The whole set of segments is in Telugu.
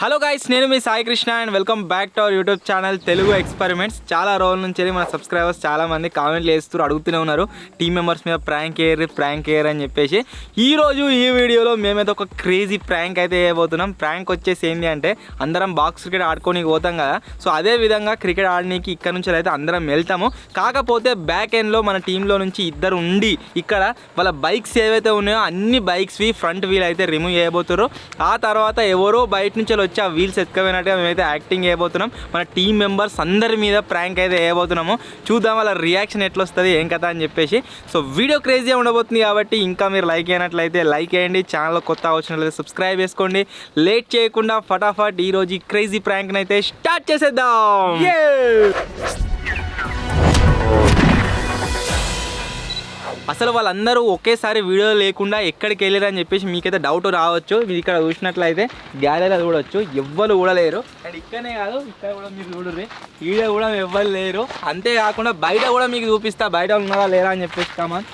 హలో గైస్, నేను మీ Sai Krishna and welcome back to our YouTube channel Telugu experiments. చాలా రోజుల నుంచి మన సబ్స్క్రైబర్స్ చాలామంది కామెంట్లు వేస్తూ అడుగుతూనే ఉన్నారు టీమ్ మెంబర్స్ మీద ప్రాంక్ ఎయిర్ అని చెప్పేసి. ఈరోజు ఈ వీడియోలో మేమైతే ఒక క్రేజీ ప్రాంక్ అయితే వేయబోతున్నాం. ప్రాంక్ వచ్చేసి ఏంటి అంటే అందరం బాక్స్ క్రికెట్ ఆడుకోనికి పోతాం కదా, సో అదే విధంగా క్రికెట్ ఆడడానికి ఇక్కడ నుంచి అయితే అందరం వెళ్తాము. కాకపోతే బ్యాక్ ఎండ్లో మన టీంలో నుంచి ఇద్దరు ఉండి ఇక్కడ వాళ్ళ బైక్స్ ఏవైతే ఉన్నాయో అన్ని బైక్స్వి ఫ్రంట్ వీల్ అయితే రిమూవ్ చేయబోతారు. ఆ తర్వాత ఎవరో బయట నుంచి వచ్చి ఆ వీల్స్ ఎత్తుకపోయినట్టుగా మేమైతే యాక్టింగ్ చేయబోతున్నాం. మన టీం మెంబర్స్ అందరి మీద ప్రాంక్ అయితే వేయబోతున్నాము. చూద్దాం వాళ్ళ రియాక్షన్ ఎట్లా వస్తుంది, ఏం కదా అని చెప్పేసి. సో వీడియో క్రేజీగా ఉండబోతుంది కాబట్టి ఇంకా మీరు లైక్ అయినట్లయితే లైక్ చేయండి, ఛానల్లో కొత్త వచ్చినట్లయితే సబ్స్క్రైబ్ చేసుకోండి. లేట్ చేయకుండా ఫటాఫట్ ఈరోజు ఈ క్రేజీ ప్రాంక్ని అయితే స్టార్ట్ చేసేద్దాం. అసలు వాళ్ళందరూ ఒకేసారి వీడియో లేకుండా ఎక్కడికి వెళ్ళారని చెప్పేసి మీకైతే డౌట్ రావచ్చు. మీరు ఇక్కడ చూసినట్లయితే గ్యాలరీలో చూడవచ్చు, ఎవ్వరు కూడా లేరు. అండ్ ఇక్కడనే కాదు, ఇక్కడ కూడా మీరు చూడరు, ఈడ కూడా ఎవ్వరు లేరు. అంతేకాకుండా బయట కూడా మీకు చూపిస్తా, బయట ఉన్నారా లేరా అని చెప్పేసి. కామన్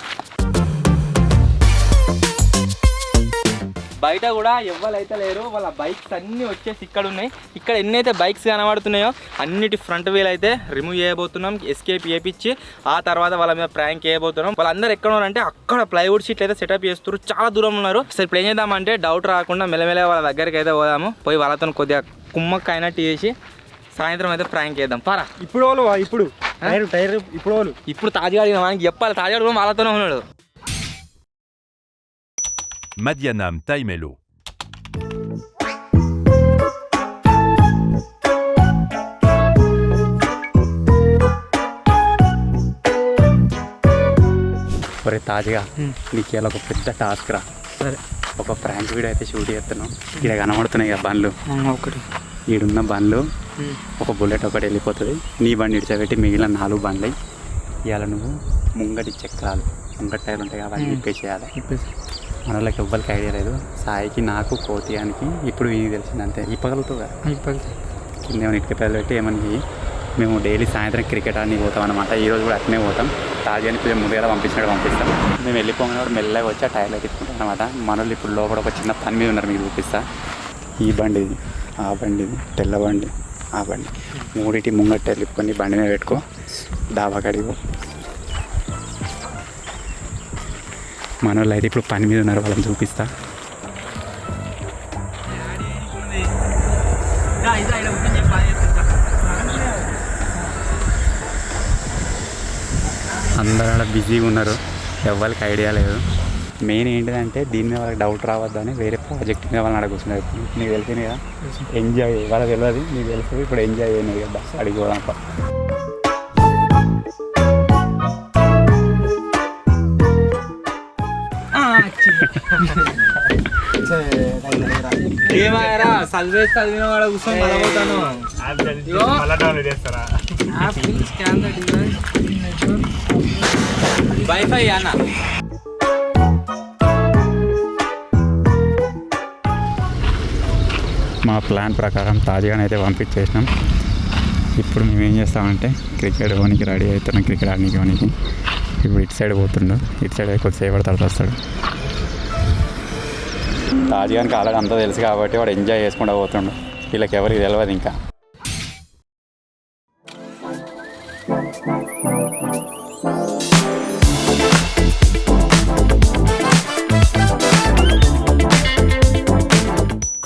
బయట కూడా ఎవ్వరైతే లేరు. వాళ్ళ బైక్స్ అన్నీ వచ్చేసి ఇక్కడ ఉన్నాయి. ఇక్కడ ఎన్నైతే బైక్స్ కనబడుతున్నాయో అన్నిటి ఫ్రంట్ వీల్ అయితే రిమూవ్ చేయబోతున్నాం, ఎస్కేప్ చేయించి ఆ తర్వాత వాళ్ళ మీద ప్రాంక్ చేయబోతున్నాం. వాళ్ళందరూ ఎక్కడ ఉన్నారంటే అక్కడ ప్లైవుడ్ షీట్లు అయితే సెటప్ చేస్తారు, చాలా దూరం ఉన్నారు. సరే ఇప్పుడు ఏం చేద్దామంటే డౌట్ రాకుండా మెల్లమెల్ల వాళ్ళ దగ్గరికి అయితే పోదాము. పోయి వాళ్ళతో కొద్దిగా కుమ్మక్క అయినట్టు చేసి సాయంత్రం అయితే ప్రాంక్ చేద్దాం. పారా ఇప్పుడు తాజాగా మనకి చెప్పాలి, తాజాగా కూడా వాళ్ళతోనే ఉన్నాడు. Madianam Taimelo. ఒరే తాజాగా నీకు ఇలా ఒక పెద్ద టాస్క్ రా. సరే, ఒక ప్రాంక్ వీడియో అయితే షూట్ చేస్తున్నావు. ఇక్కడ కనబడుతున్నాయి కదా బండ్లు, ఒకటి ఈడున్న బండ్లు ఒక బుల్లెట్ ఒకటి వెళ్ళిపోతుంది. నీ బండి ఇడిచబెట్టి మిగిలిన 4 బండ్లు ఇవాళ నువ్వు ముంగటి చక్రాలు ముంగటి టైర్లు ఉంటాయి కదా అవన్నీ ఇప్పేసేయాలి. మన వాళ్ళకి ఎవ్వరికి ఐడియా లేదు. సాయికి నాకు కోతియానికి ఇప్పుడు ఇది తెలిసింది అంతే. ఇప్పగలుగుతావు కదా, కింద ఏమైనా ఇటుక పెద్దలు పెట్టి ఏమని. మేము డైలీ సాయంత్రం క్రికెట్ ఆడి పోతాం అనమాట. ఈరోజు కూడా అట్నే పోతాం. తాజాని కొంచెం ముందుగా పంపిస్తాం. మేము వెళ్ళిపోగానే కూడా మెల్లగా వచ్చి ఆ టైర్లో తిప్పుకుంటాం అనమాట. మన వాళ్ళు ఇప్పుడు లోపల ఒక చిన్న పని మీద ఉన్నారు, మీకు చూపిస్తా. ఈ బండి, ఆ బండి, తెల్ల బండి, ఆ బండి, మూడింటి ముంగట్టే తిప్పుకొని బండి మీద పెట్టుకో, డాబా కడిగో. మన వాళ్ళు అయితే ఇప్పుడు పని మీద ఉన్నారు, వాళ్ళని చూపిస్తా. అందరూ అలా బిజీగా ఉన్నారు, ఎవరికి ఐడియా లేదు. మెయిన్ ఏంటిదంటే దీని మీద వాళ్ళకి డౌట్ రావద్దని వేరే ప్రాజెక్ట్ మీద వాళ్ళని అడగొస్తున్నారు. నీకు తెలిసింది కదా, ఎంజాయ్ వాళ్ళకి తెలియదు, నీకు తెలుసు. ఇప్పుడు ఎంజాయ్ అయినాయి కదా, అడిగిపోదాం. ఏమాయరా చదివిన వాడ కూర్చొని పడబోతాను. వైఫై అన్న మా ప్లాన్ ప్రకారం తాజాగానైతే పంపించేసినాం. ఇప్పుడు మేము ఏం చేస్తామంటే క్రికెట్ పోనీకి రెడీ అవుతున్నాం, క్రికెట్ ఆడడానికి పోనీకి. ఇప్పుడు ఇటు సైడ్ పోతుండు, ఇటు సైడ్ కొద్దిసేపటి తర్వాత వస్తాడు. తాజాగానికి ఆల్రెడీ అంతా తెలుసు కాబట్టి వాడు ఎంజాయ్ చేసుకుంటూ పోతుండు. వీళ్ళకి ఎవరికి తెలియదు ఇంకా.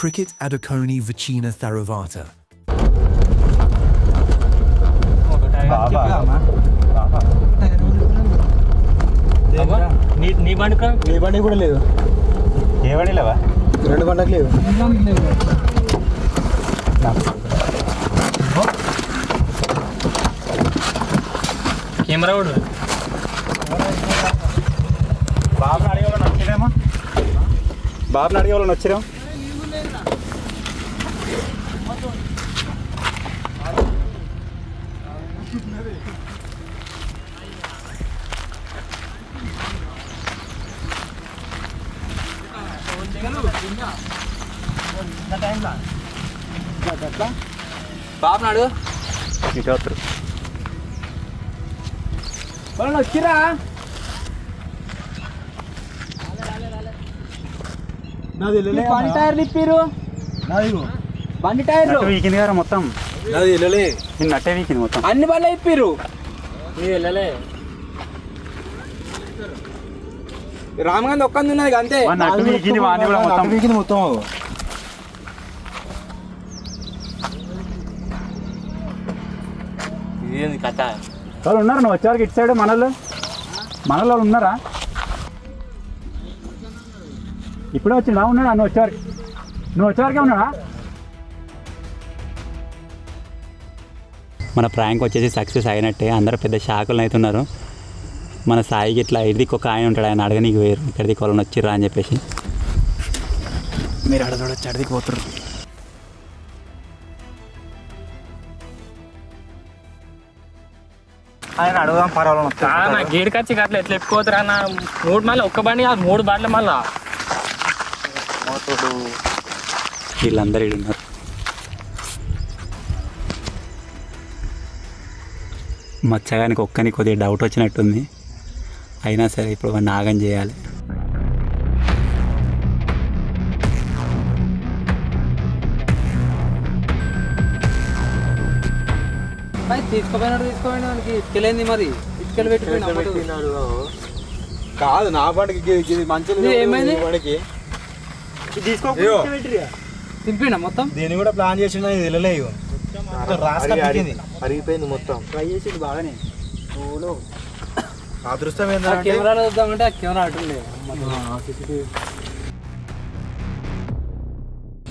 Cricket Adokoni Vicina Tharavata. నీ బండి కూడా లేదు. ఏ బండి లేవా? 2 బండ్లకు లేవు. కెమెరా కూడా బాబుని అడిగే వాళ్ళని వచ్చారేమో. బాబు నాడు ఇటు వస్తారు. వాళ్ళు వచ్చిరా నాది పని టైర్లు ఇప్పిరు. నాది బండి టైర్లు నట్టు వీకింది కదా మొత్తం. అది వెళ్ళలే. నేను నట్టే వీకింది మొత్తం. అన్ని బండ్లు అయిపోయారు. వెళ్ళలే. రామగాంధీ ఒక్కంది ఉన్నది అంతే. నట్టు వీకింది వాడిని కూడా మొత్తం. వీకింది మొత్తం. ఇదేంది కథ? వాళ్ళు ఉన్నారు, నువ్వు వచ్చేవారికి ఇటు సైడ్ మనలో వాళ్ళు ఉన్నారా? ఇప్పుడే వచ్చిండా? ఉన్నాడా? నువ్వు వచ్చేవారికే ఉన్నాడా? మన ప్రాంక్ వచ్చేసి సక్సెస్ అయినట్టే. అందరూ పెద్ద షాకులు అవుతున్నారు. మన సాయికి ఇట్లా ఇదికి ఒక ఆయన ఉంటాడు, ఆయన అడగనీకి వేరు ఇక్కడికి వాళ్ళని వచ్చిర్రా అని చెప్పేసి. మీరు అడగొచ్చి అడిగికి పోతారు. ఆయన అడుగుదాం పర్వాలేదు. గేడికి వచ్చి అట్లా ఎట్లా ఎప్పుకోతారా అన్న? 3 మళ్ళీ ఒక్క బండి కాదు 3 బండ్లు మళ్ళా. వీళ్ళందరూ ఇక్కడ ఉన్నారు. మచ్చగానికి ఒక్కని కొద్దిగా డౌట్ వచ్చినట్టుంది. అయినా సరే ఇప్పుడు వాడిని నాగం చేయాలి. తీసుకోపోయినాడు మనకి ఇటుకెళ్ళింది. మరి ఇటుకెళ్ళి పెట్టినాడు కాదు నా బండికి మంచిగా ఏమైంది? వాడికి తింపినా మొత్తం. దీన్ని కూడా ప్లాన్ చేసిండు, ఇది వెళ్ళలే. అరిగిపోయింది మొత్తం. ట్రై చేసి బాగానే అదృష్టం ఏంటంటే కెమెరాలో చూద్దామంటే ఆ కెమెరా అటుండే.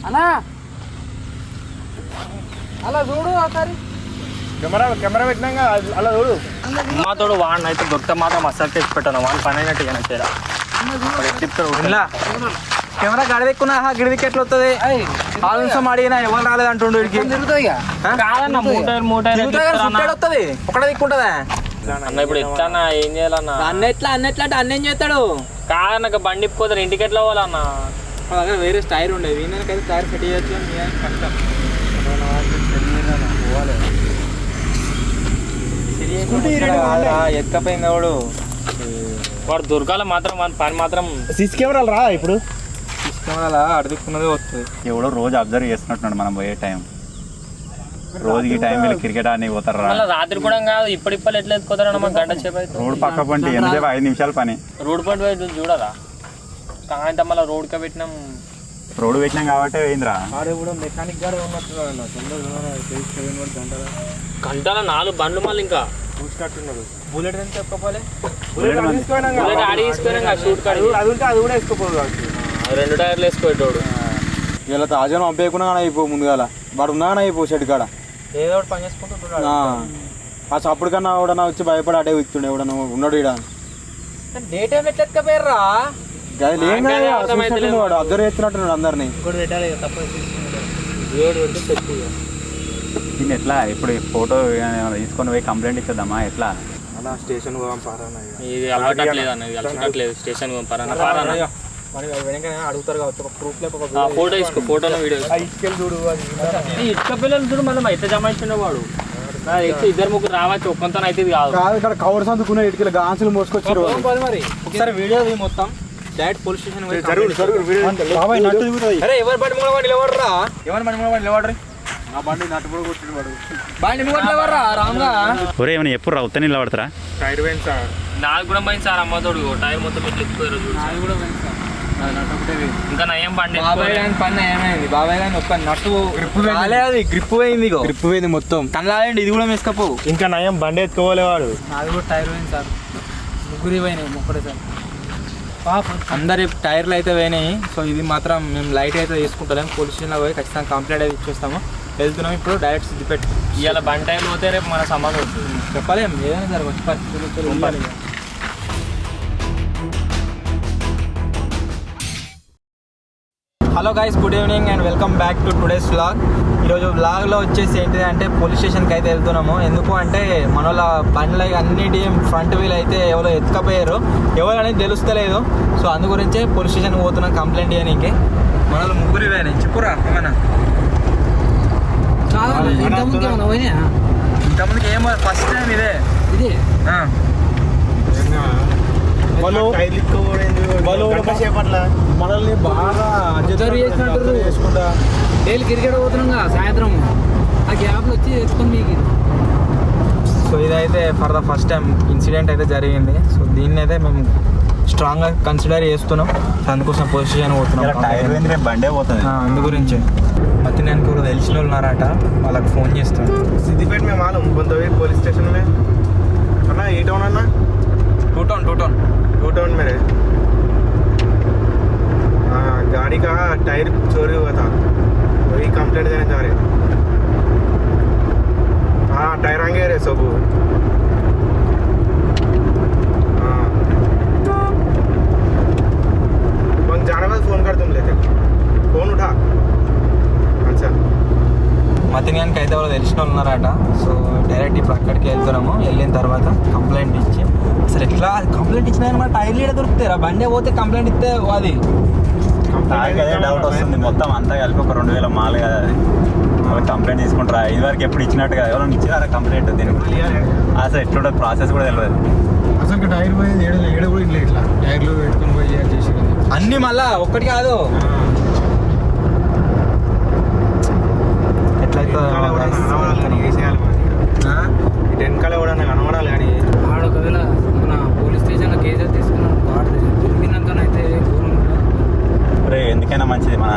అన్నా అలా చూడు ఒకసారి. కెమెరా పెట్టినాక అలా చూడు. మాతోడు వాడిని అయితే దొరికితే మాత్రం అస్సలు తెచ్చి పెట్టాను. వాడిని పని అయినట్టు ఇక చేయాలి. కెమెరా గడిదెక్కున్నా గిడిదికి ఎట్లా వస్తుంది? ఆలోచన అడిగినా ఎవరు రాలేదు అంటుండు. తిరుగుతుంది కాదన్న మూటైర్ వస్తుంది ఒకటే దిక్కుంటుందా అన్న. ఇప్పుడు ఎట్లా అన్న? ఏం చేయాలన్న? అన్నెట్లా అంటే అన్నేం చేస్తాడు? కాదన్న బండి ఇప్పుకోతారు, ఇంటికి ఎట్లా పోవాలన్న? మా దగ్గర వేరే టైర్ ఉండేది. వీళ్ళకైతే టైర్ సెట్ చేయొచ్చు. కష్టం. ఎక్కపోయింది వాడు. వాడు దొరకాల మాత్రం వాడి పని మాత్రం. సీసీ కెమెరాలు రా ఇప్పుడు. కెమెరా అడిదిక్కున్నదే వస్తుంది. ఎవడో రోజు అబ్జర్వ్ చేస్తున్నట్టున్నాడు మనం పోయే టైం. రోజుకి టైం వీళ్ళు క్రికెట్ ఆడని పోతారు. మళ్ళీ రాత్రి కూడా కాదు, ఇప్పటిప్పలు ఎట్లా ఎత్తుకోతారన్న? మాకు గంట సేపు అయితే రోడ్ పక్క పంటి ఎంతసేపు 5 నిమిషాల పని. రోడ్ పంట పోయి చూడరా? కాంత మళ్ళీ రోడ్కే పెట్టినాం. రోడ్డు పెట్టినాం కాబట్టి పోయిందిరా. ఆడే కూడా మెకానిక్ గారే ఉన్నట్టున్నాడు. గంటల 4 బండ్లు మళ్ళీ ఇంకా చూసినట్టున్నాడు. బుల్లెట్ ఎంత చెప్పాలి? బుల్లెట్ ఆడి తీసుకున్నాం షూట్ కాడి. అది ఉంటే అది కూడా వేసుకోపోదు. 2 టైర్లు వేసుకోేటోడు. ఇలా తాజాను పంపేయకుండా అయిపో ముందుగాల వాడు ఉన్నా అయిపో షెడ్ కాడ ఏదో ఒకటి పని చేసుకుంటుంటాడు. ఆ చప్పుడు కన్నా ఎవడన్నా వచ్చి భయపడి అటే విక్తుండే ఎవడన్నా ఉన్నాడు ఇక్కడ. డే టైం ఎట్లా ఎత్తుకపోయారా? వాడు అబ్జర్వ్ చేస్తున్నట్టున్నాడు అందరినీ. దీన్ని ఎట్లా ఇప్పుడు ఫోటో తీసుకొని పోయి కంప్లైంట్ ఇచ్చేద్దామా ఎట్లా? అలా స్టేషన్ ఇది అలవాట్లేదు అన్న, ఇది అలవాట్లేదు. స్టేషన్ పంపారన్న అడుగుతారు కావచ్చు. ఒక ప్రూఫ్ లేక ఫోటో తీసుకో, ఫోటోలో వీడియో ఇటుకెళ్ళి చూడు. ఇటుక పిల్లలు చూడు మళ్ళీ ఎంత జమాయించుండే వాడు. 2-3 రావచ్చు, ఒక్కంతా అయితే ఇది కాదు. కాదు ఇక్కడ కవర్స్ అందుకునే ఇటుకెళ్ళి గాన్సులు మోసుకొచ్చారు. మరి ఒకసారి వీడియో మొత్తం డైరెక్ట్ పోలీస్ స్టేషన్. అరే ఎవరు బండి మూల వాడు నిలబడరా? ఎవరు బండి మూల వాడు నిలబడరు? నా బండి నట్టు కూడా కొట్టిన వాడు. బండి మూల నిలబడరా రామ్గా? ఒరే ఏమైనా ఎప్పుడు రౌతని నిలబడతారా? టైర్ పోయింది సార్. నాకు కూడా పోయింది సార్. అమ్మతోడు టైర్ మొత్తం ఇట్లా ఎత్తుకోరు. ఇంకా నయం బండి బాబాయ్ గాని పని ఏమైంది? బాబాయ్ గాని ఒక్క నట్టు అది గ్రిప్ పోయింది. గ్రిప్ పోయింది మొత్తం. కనలాడండి ఇది కూడా మెస్కపో. ఇంకా నయం బండి ఎత్తుకోలేవాడు. నాది కూడా టైర్ పోయింది సార్. ముగ్గురు పోయినాయి ఒక్కడే సార్. అందరి టైర్లు అయితే పోయినాయి. సో ఇది మాత్రం మేము లైట్ అయితే తీసుకుంటాం. పోలీస్ స్టేషన్లో పోయి ఖచ్చితంగా కంప్లైంట్ అయితే ఇచ్చేస్తాము. వెళ్తున్నాం ఇప్పుడు డైరెక్ట్ సిద్దిపేట. ఇవాళ బండి టైర్లు పోతే రేపు మన సంబంధం వస్తుంది. చెప్పలేం ఏదైనా సార్ వచ్చి. Hello guys, good evening and welcome back to today's vlog. ఈరోజు వ్లాగ్లో వచ్చేసి ఏంటిది అంటే పోలీస్ స్టేషన్కి అయితే వెళ్తున్నాము. ఎందుకు అంటే మన వాళ్ళ బండ్ల అన్నిటి ఫ్రంట్ వీల్ అయితే ఎవరో ఎత్తుకపోయారు. ఎవరు అనేది తెలుస్తలేదు. సో అందు గురించే పోలీస్ స్టేషన్కి పోతున్నాం కంప్లైంట్ చేయడానికి. మన వాళ్ళు ముగ్గురు ఇవేనా? చెప్పురా ఏమన్నా. ఇంతమందికి ఏమో ఫస్ట్ టైం ఇదే. మనల్ని బాగా చేసుకుంటా డైలీ క్రికెట్ పోతున్నాం సాయంత్రం ఆ గ్యాప్లో వచ్చి ఎత్తుకొని మీకు సో ఇదైతే for the first time incident అయితే జరిగింది. సో దీన్ని అయితే మేము స్ట్రాంగ్గా కన్సిడర్ చేస్తున్నాం. అందుకోసం పొజిషన్ పోతున్నాం. బండే పోతుంది. అందు గురించి మధ్య నేను కూడా తెలిసిన వాళ్ళు ఉన్నారట, వాళ్ళకి ఫోన్ చేస్తాను. सिद्दीपेट में मालूम बंदोई पुलिस स्टेशन में अन्ना ये टाउन अन्ना टू टाउन में रहे। हाँ गाड़ी का टायर चोरी हुआ था, वही कंप्लेंट देने जा रहे। हाँ टायर आएंगे रे सब। हाँ बंग जाने बाद फोन कर तुम लेते फोन उठा। अच्छा మతిన్యానికి అయితే వాళ్ళు తెలిసిన వాళ్ళు ఉన్నారట. సో డైరెక్ట్ ఇప్పుడు అక్కడికి వెళ్తున్నాము. వెళ్ళిన తర్వాత కంప్లైంట్ ఇచ్చి అసలు ఎట్లా కంప్లైంట్ ఇచ్చినా మన టైర్లు ఇక్కడ దొరుకుతారా? బండే పోతే కంప్లైంట్ ఇస్తే అది నాకదే డౌట్ వస్తుంది. మొత్తం అంతా కలిపి ఒక 2000 మాల్ కదా అది. వాళ్ళు కంప్లైంట్ తీసుకుంటారా? ఇదివరకు ఎప్పుడు ఇచ్చినట్టు కదా, ఎవరైనా ఇచ్చినారా కంప్లైంట్? దీనికి అసలు ఎట్లుంటుంది ప్రాసెస్ కూడా తెలియదు. అసలు టైర్ పోయింది ఏడ కూడా ఇట్లా టైర్లు పెట్టుకొని పోయి చేసి అన్నీ మళ్ళా ఒక్కటి కాదు. వెనకాల కూడా కనబడాలి కానీ ఆడ ఒకవేళ మన పోలీస్ స్టేషన్లో కేసీఆర్ తీసుకున్నాం వాడు దొరికినాకనైతే రే ఎందుకైనా మంచిది మన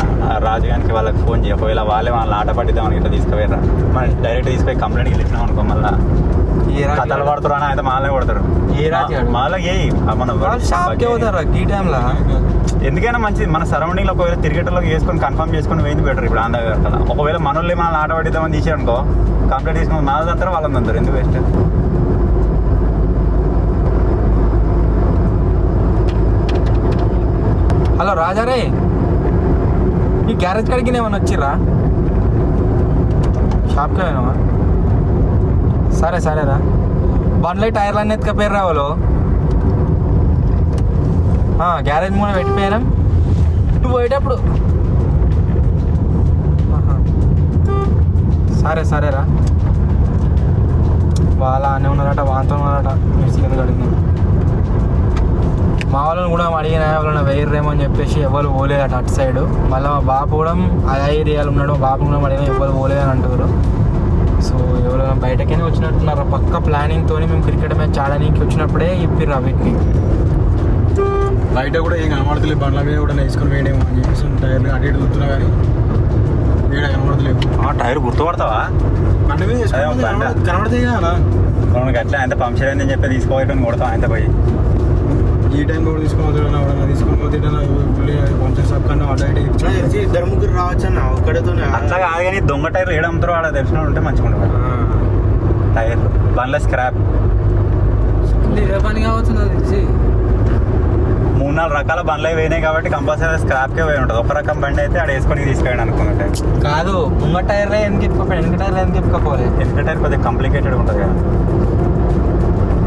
రాజుగానికి వాళ్ళకి ఫోన్ చేయి. ఒకవేళ వాళ్ళే వాళ్ళని ఆట పట్టిద్దామని ఇట్లా తీసుకుపోయారా, మనం డైరెక్ట్ తీసుకుపోయి కంప్లైంట్ ఇచ్చినాం అనుకో, మళ్ళీ కథలు పడతారు అని అయితే మాలే కొడతారు. మాలో షాప్కి అవుతారా ఈ టైంలో? ఎందుకైనా మంచిది మన సరౌండింగ్ లో ఒకవేళ తిరిగేటలోకి వేసుకొని కన్ఫర్మ్ చేసుకొని వేయింది బెటర్. ఇప్పుడు ఆంధ్ర కదా ఒకవేళ మనోళ్ళు మనల్ని ఆట పట్టిద్దామని తీసారనుకో, కంప్లైంట్ తీసుకుని మాదంతా వాళ్ళని అంటారు. ఎందుకు వేస్ట్? హలో రాజారే, ఈ గ్యారేజ్ కాడికి ఏమన్నా వచ్చిర్రా? షాప్కి పోయినావా? సరేరా బండ్లో టైర్లు అన్నీ ఎత్తుకపోయారు రావాలో. గ్యారేజ్ మూల పెట్టిపోయాను నువ్వు పోయేటప్పుడు. సరేరా వాళ్ళ అన్నీ ఉన్నారట, వాంతో ఉన్నారట. మిర్చి కింద అడిగిన మా వాళ్ళని కూడా అడిగిన వాళ్ళని వేయరేమో అని చెప్పేసి ఎవరు పోలేదట అటు సైడ్. మళ్ళీ మా బాపు కూడా ఆ ఏరియాలో ఉన్నాడు, మా బాపు కూడా అడిగిన ఎవరు పోలేదని అంటారు. సో ఎవరైనా బయటకైనా వచ్చినట్టున్నారు. పక్క ప్లానింగ్తో మేము క్రికెట్ మ్యాచ్ ఆడడానికి వచ్చినప్పుడే ఇప్పిర్రు వీటిని. బయట కూడా ఏం కనబడతలేదు, బండ్ల మీద కూడా వేసుకొని వేయడేమో అని చెప్పేసి టైర్లు అటు ఇటు చూస్తున్నా కానీ వేడ కనబడతలేవు. టైర్ గుర్తుపడతావా? బండ మీద కనబడతాయి కదా అట్లా ఎంత పంక్చర్ అయిందని చెప్పి తీసుకోవడం కొడతాం అంత పోయి. ఈ టైం కూడా తీసుకోవాలి తీసుకొని పోతే కొంచెం సబ్ కన్నా అటు ఇటు ఇద్దరు ముగ్గురు రావచ్చు అన్న ఒక్కడితో. అట్లా కాదు కానీ దొంగ టైర్ ఏడు అమ్ముతారో ఆడ తెలిసిన ఉంటే మంచిగా ఉంటుంది. టైర్లు బండ్ల స్క్రాప్ పని కావచ్చు నాకు తెలిసి 3-4 రకాల బండ్లు పోయినాయి కాబట్టి కంపల్సరీ స్క్రాప్కే పోయి ఉంటుంది. ఒక రకం బండి అయితే ఆడ వేసుకొని తీసుకెళ్ళాడు అనుకున్నట్టు కాదు. ముంగ టైర్లే ఎందుకు ఎత్తుకోపోయి, వెనక టైర్లు ఎందుకు ఎత్తుకోపోలే? వెనక టైర్ కొద్దిగా కాంప్లికేటెడ్ ఉంటుంది కదా.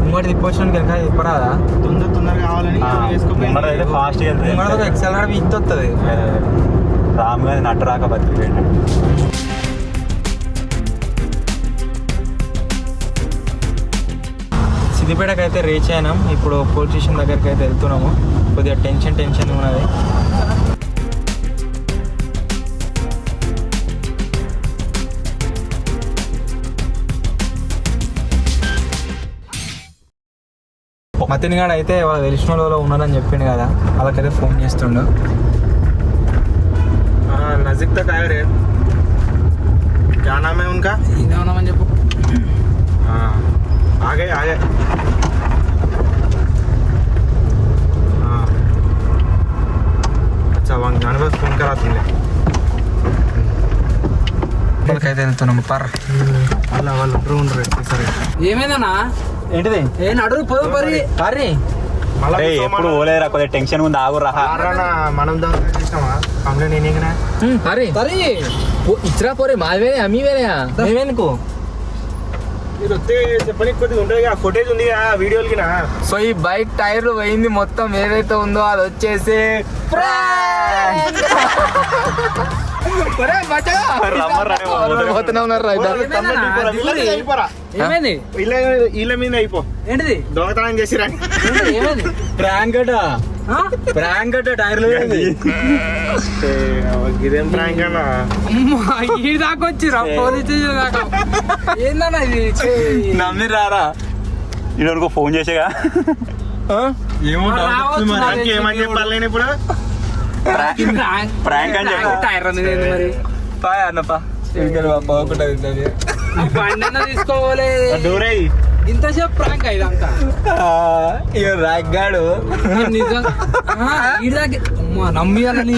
ముంగటి తిప్పొచ్చిన వెనక తిప్పరాదా? తొందరగా కావాలని ముంగడ అయితే ఫాస్ట్ ముంగడ ఎక్సెల్ ఇంత వస్తుంది. రామ్ గారి నట్టు రాక బతికిపోయాడు. సిద్దిపేటకి అయితే రీచ్ అయినాం. ఇప్పుడు పోలీస్ స్టేషన్ దగ్గరికి అయితే వెళ్తున్నాము. కొద్దిగా టెన్షన్ ఉన్నది. మతిన్గాడు అయితే వాళ్ళ తెలిసిన వాళ్ళు ఉన్నారని చెప్పిండు కదా, వాళ్ళకైతే ఫోన్ చేస్తుండు. नजदीक तक आए रे, क्या नाम है उनका? ఇదేమన్నామని చెప్పు. हाँ आ गए हाँ अच्छा वहाँ जाने बस फोन करा तुमने. వాళ్ళకైతే వెళ్తున్నాం. వాళ్ళు ఉండరు సరే. ఏమైందన్నా? ఏంటిది? ఏ నడు పోదు పరి ఎప్పుడు పోలేరా, కొద్దిగా టెన్షన్ ఉంది. ఆగు రహా మనం దానిమా కంప్లైంట్ నేనేనా పరి ఇచ్చరా పోరే మాదివేనే అమ్మి వేనే మేమేందుకు? మీరు వస్తే చెప్పని కొద్దిగా ఉంటుంది కదా, ఫుటేజ్ ఉంది కదా వీడియోలకి నా. సో ఈ బైక్ టైర్లు పోయింది మొత్తం ఏదైతే ఉందో అది వచ్చేసి ఏమైంది? వీళ్ళ మీద అయిపో ఏంటిది? దొంగతనం చేసిరా ఏమైంది? ప్రాంక్ అట. ప్రాంక్ అంటే టైర్లు ఇదేం ప్రాంక్ అన్నా ఈ దాకా వచ్చిరా పోలీస్ స్టేషన్ దాకా ఏందన్నా ఇది నమ్మి రారా ఇదనుకో ఫోన్ చేసేగా ఏమని చెప్పాలి నేను ఇప్పుడు ప్రాంక్ అని చెప్పు. టైర్ అనేది ఏంది మరి పాయ్ అన్నపా బాగుంటుంది ఆ బండి అన్న తీసుకోవాలి డోరే ఇంతసేపు ప్రాంక్ ఇదంతా ఇక రాగ్గాడు నిజం ఈ దాకా నమ్మియాలని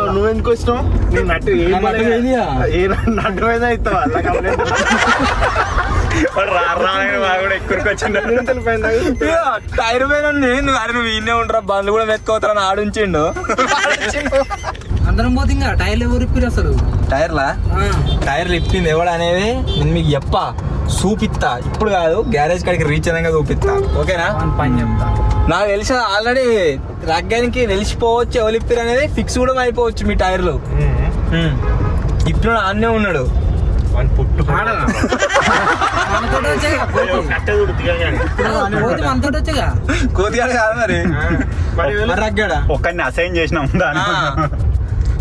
నువ్వు ఎందుకు వచ్చినావు నేను నట్టు నట్టు మీద అవుతావా టైర్ పైన ఉంది నువ్వు అరే నువ్వు ఈయనే ఉండరా బండ్లు కూడా మెత్తుకోతారని ఆడుంచిండు అందరం పోతే ఇంకా టైర్లు ఎవరు ఇప్పిరు అసలు టైర్లా టైర్లు ఇప్పింది ఎవడు అనేది నేను మీకు చెప్పా చూపిస్తా ఇప్పుడు కాదు గ్యారేజ్ కాడికి రీచ్ అయినాక చూపిస్తా ఓకేనా పని చెప్తా నాకు తెలిసి ఆల్రెడీ రగ్గానికి తెలిసిపోవచ్చు ఎవరు ఇప్పిరు అనేది ఫిక్స్ కూడా అయిపోవచ్చు మీ టైర్లు ఇప్పుడు ఆన్నే ఉన్నాడు పుట్టు మనతో వచ్చాగా మనతో వచ్చాగా కోతిగాడు కాదు మరి రగ్గాడా ఒక్కడిని అసైన్ చేసినాం దాన్ని.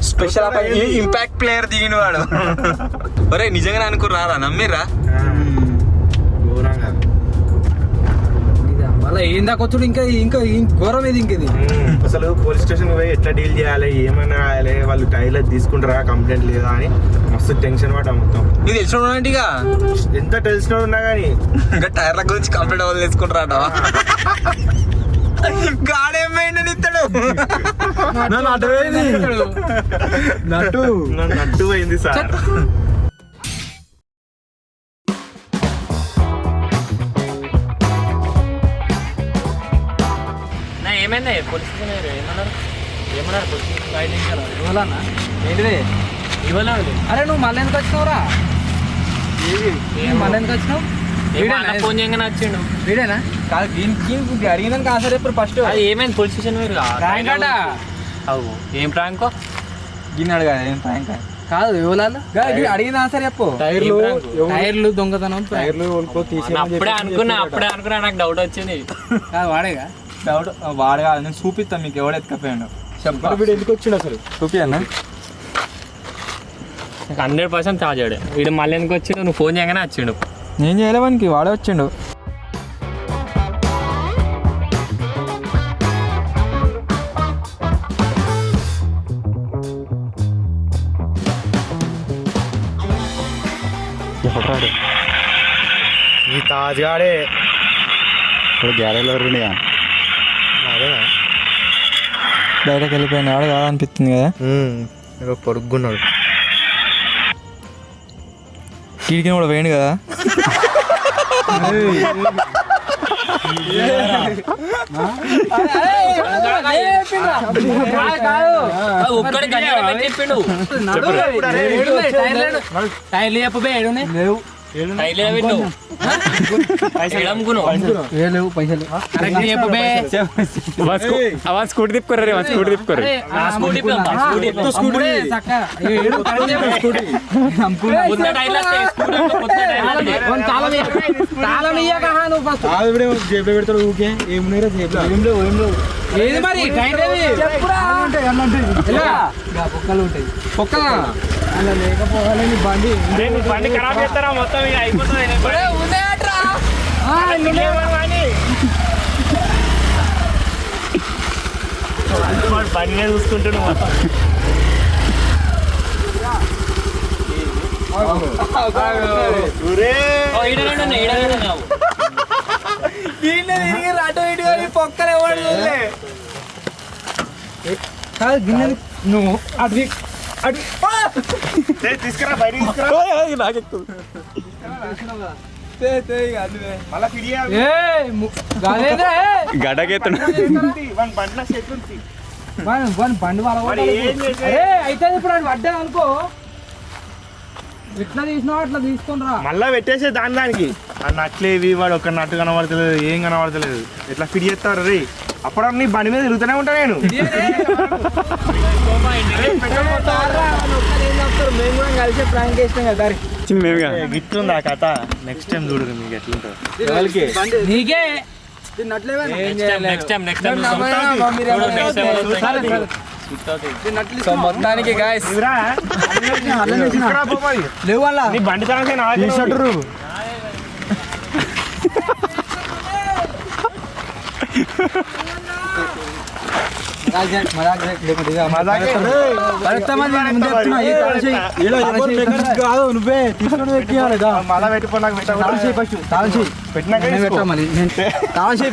స్పెషల్ ఇంపాక్ట్ ప్లేయర్ దిగిన వాడు ఒరే నిజంగానే అనుకున్నారా నమ్మిరా ఘోరంగా మళ్ళీ ఏం దాకా వచ్చాడు ఇంకా ఇంకా ఘోరం ఇది ఇంకది అసలు పోలీస్ స్టేషన్ పోయి ఎట్లా డీల్ చేయాలి ఏమైనా రాయాలి వాళ్ళు టైర్లు తీసుకుంటారా కంప్లైంట్ లేదా అని మస్తు టెన్షన్ పడ్డా మొత్తం నీకు తెలిసిన ఇక ఎంత తెలిసిన ఉన్నా కానీ ఇంకా టైర్ల గురించి కంప్లీట్ అవ్వాలి తీసుకుంటారాట గాడేమైందని ఇస్తాడు నట్టు పోయింది సార్ ఏమైందా పోలీస్ స్టేషన్ ఏమన్నారు ఏమన్నారు పోలీస్ స్టేషన్ ఇవ్వాలన్నా ఏంటిది ఇవ్వలేదు అరే నువ్వు మళ్ళీ ఎందుకు వచ్చినావురా మళ్ళీ ఎందుకు వచ్చినావు ఫోన్ చేయగానే వచ్చిండు వీడేనా కాదు దీనికి అడిగినాక ఆన్సర్ చెప్పారు ఫస్ట్ అది ఏమైంది పోలీస్ స్టేషన్ మీరు ప్రాంక్ అట అవు ఏం ప్రాంకో గిన్నె అడగాలి ఏం ప్రాంక్ కాదు ఇవ్వాలన్నా అడిగిన ఆన్సర్ చెప్పు టైర్లు దొంగతనం టైర్లు అప్పుడే అనుకున్నా నాకు డౌట్ వచ్చింది కాదు వాడేగా డౌట్ వాడు కాదు నేను చూపిస్తాను మీకు ఎవడు ఎత్తుకపోయాడు చెప్పాలి వీడు ఎందుకు వచ్చిండు అసలు చూపి అన్న 100% తాజాడు వీడు మళ్ళీ ఎందుకు వచ్చిండు నువ్వు ఫోన్ చేయగానే వచ్చిండు నేను చేయలేవానికి వాడే వచ్చిండు ఈ తాజ్గాడే ఇప్పుడు గ్యారేజ్లో ఎవరున్నాయా? అదేనా బయటకు వెళ్ళిపోయిన వాడు కాదు అనిపిస్తుంది కదా పొడుగున్నాడు కీడికి కూడా వేయండి కదా ఒక్కడి చెప్పిండు టైర్లు చెప్పబే ఏడున్నాయి లేవు లేవు పైసలు చెప్పబే స్కూటీ తిప్పుకోర్రీ స్కూటీ తిప్పుకోర్రీ జేబులో పెడతాడు ఊకే ఏమున్నాయిరా జేబులో ఏది మరి టైర్ పొక్కలు ఉంటాయి పొక్కలా అలా లేకపోవాలి బండి బండి ఖరాబ్ చేస్తారా మొత్తం ఇక అయిపోతుంది బండి మీద చూసుకుంటాడు మొత్తం పొక్కలు ఎవడు కాదు గిన్నె నువ్వు అది తీసుకురా బయట మళ్ళీ ఫిడియా గడకెత్తున్నా బండి వాళ్ళ అయితే ఇప్పుడు పడ్డా అనుకో ఎట్లా తీసినావు అట్లా తీసుకుని రా మళ్ళా పెట్టేసే దానికి ఆ నట్లేవి వాడు ఒక నట్టు కనబడతలేదు ఏం కనబడతలేదు ఎట్లా ఫిట్ చేస్తారు రే అప్పుడు నీ బండి మీద తిరుగుతూనే ఉంటా నేను మేము కూడా కలిసి ప్రాంక్ చేసినాం కదా మేముగా గిట్లుంది ఆ కథ నెక్స్ట్ టైం చూడరు మీకు ఎట్లుంటుంది వాళ్ళకి నీకే ఏం నెక్స్ట్ టైం సో మొత్తానికి గాయస్ లేవు వాళ్ళ బండి ఛాన్స్ టీ-షర్టు కాదు నువ్వే తీసుకొని ఎక్కియాలి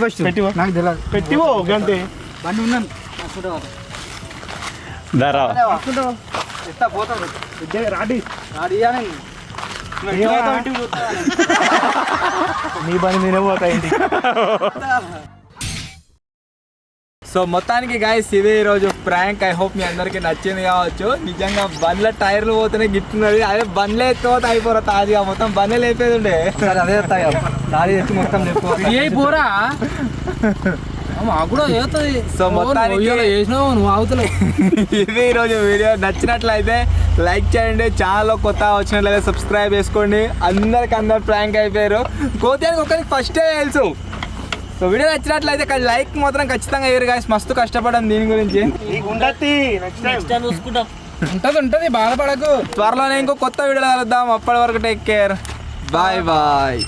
ఫస్ట్ నాకు తెలియదు పెట్టివో గంటే బండి ఉన్నాను రాడి నీ బండి నేనే పోతా ఇంటికి సో మొత్తానికి గాయస్ ఇదే ఈరోజు ప్రాంక్. ఐ హోప్ మీ అందరికి నచ్చింది కావచ్చు. నిజంగా బండ్ల టైర్లు పోతేనే గిట్టున్నది, అదే బండ్లే ఎత్తుకోతే అయిపోరా తాజాగా మొత్తం బండ్లే లేపేది ఉండే. అదే దారి ఎత్తి మొత్తం పోరా మాకు కూడా చేస్తుంది. సో మొత్తానికి చేసినావు నువ్వు ఆగుతలేవు. ఇది ఈరోజు వీడియో నచ్చినట్లయితే లైక్ చేయండి, ఛానల్లో కొత్త వచ్చినట్లయితే సబ్స్క్రైబ్ చేసుకోండి. అందరు ప్రాంక్ అయిపోయారు. కోతానికి ఒకరికి ఫస్టే తెలుసు. సో వీడియో నచ్చినట్లయితే లైక్ మాత్రం ఖచ్చితంగా వేయరు గాయస్. మస్తు కష్టపడడం దీని గురించి. ఉంటది బాధపడకు. త్వరలోనే ఇంకో కొత్త వీడియో కలుద్దాం. అప్పటి వరకు టేక్ కేర్. Bye bye.